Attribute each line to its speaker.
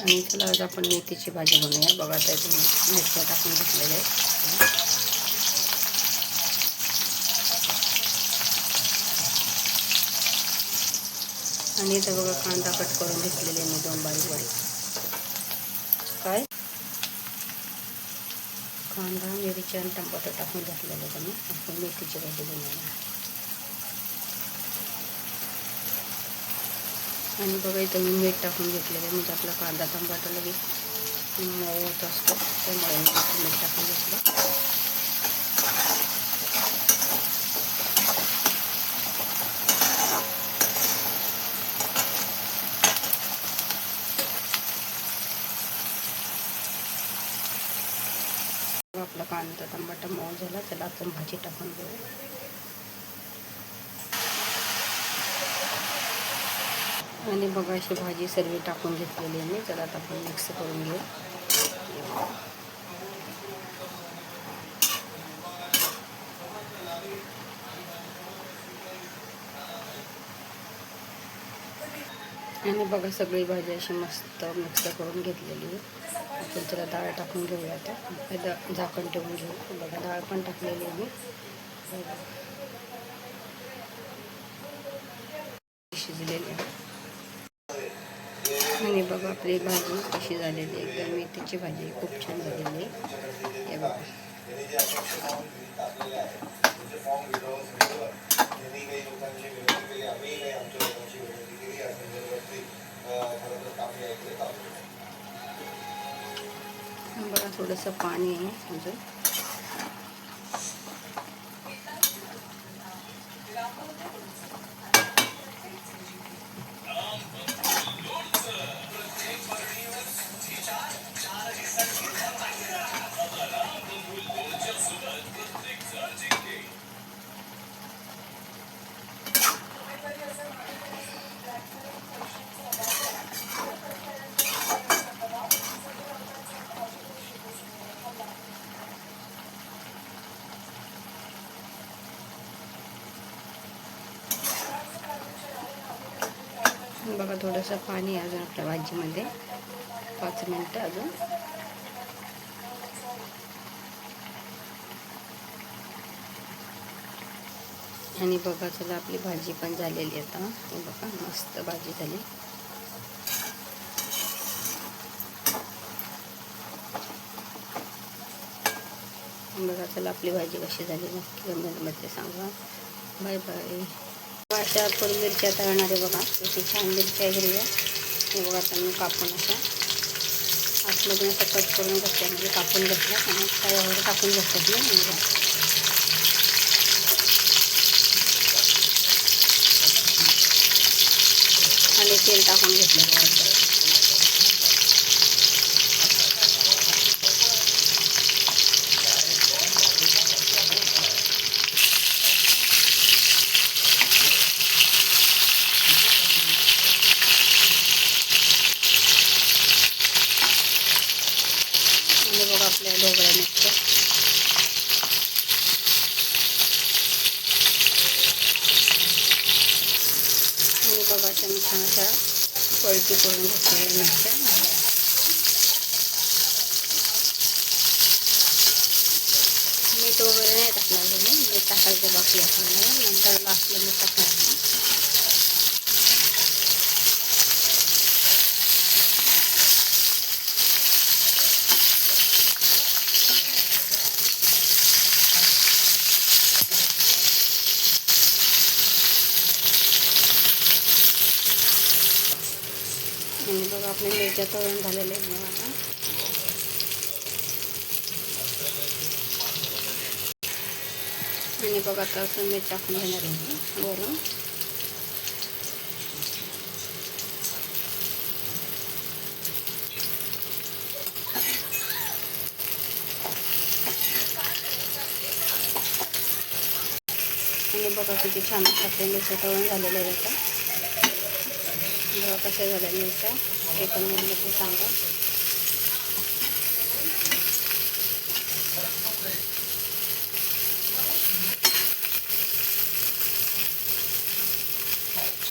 Speaker 1: आणि चला आज आपण मेथीची भाजी बनवूया. बघा आता मिरच्या टाकून घेतलेल्या आहेत. आणि इथं बघा कांदा कट करून घेतलेले मी 2 बारीक काय कांदा मिरची आणि टमाटर टाकून घेतलेले त्यांनी आपण मेथीची भाजी बनवूया. आणि बघा इथं मी मीठ टाकून घेतलेलं आहे. म्हणजे आपला कांदा टमाटर लगेच होत असतो, त्यामुळे मीठ टाकून घेतलं. आपला कांदा टमाटर मऊ झाला, त्याला आपण भाजी टाकून घेऊ. आणि बघा अशी भाजी सर्व टाकून घेतलेली आहे मी. त्याला आता आपण मिक्स करून घेऊ. आणि बघा सगळी भाजी अशी मस्त मिक्स करून घेतलेली आहे. आपण त्याला डाळ टाकून घेऊया. आता झाकण ठेवून घेऊ. बघा डाळ पण टाकलेली आहे मी. शिजलेली आहे. आणि बघा आपली भाजी कशी झालेली आहे. एकदम मेथीची भाजी खूप छान झालेली आहे. हे बघा बघा थोडंसं पाणी आहे अजून. बघा थोडंसं पाणी अजून आपल्या भाजीमध्ये. 5 मिनिटं अजून. आणि बघा चला आपली भाजी पण झालेली आता. हे बघा मस्त भाजी झाली. बघा चला आपली भाजी कशी झाली नक्की कमेंटमध्ये सांगा. Bye bye. अशा आपण मिरच्या तळणार आहे बघा. किती छान मिरच्या हिरव्या. हे बघा त्यांनी कापून अशा आतमधून असं कट करून घेतल्या, म्हणजे कापून घेतल्या आणि तव्यावर टाकून घेतल्या. आणि तेल टाकून घेतलं बघा. आणि बघा आपल्या ढोकळ्या मिरच्या. आणि बघा अशा मी छान अशा पलटी करून घेतलेल्या मिरच्या. मीठ वगैरे नाही टाकणार मी. मीठ टाकायचं बाकी आपल्याला, नंतर लास्टला मीठ टाकायचं. आणि बघा आपल्या मिरच्या तळून झालेले आहेत बघा आता. आणि बघा आता असं मीठ टाकून घेणार आहे वरून. आणि बघा किती छान आपल्या मिरच्या तळून झालेल्या आहेत आता. बघा कशा झाल्या मिरच्या ते कमेंटमध्ये सांगा.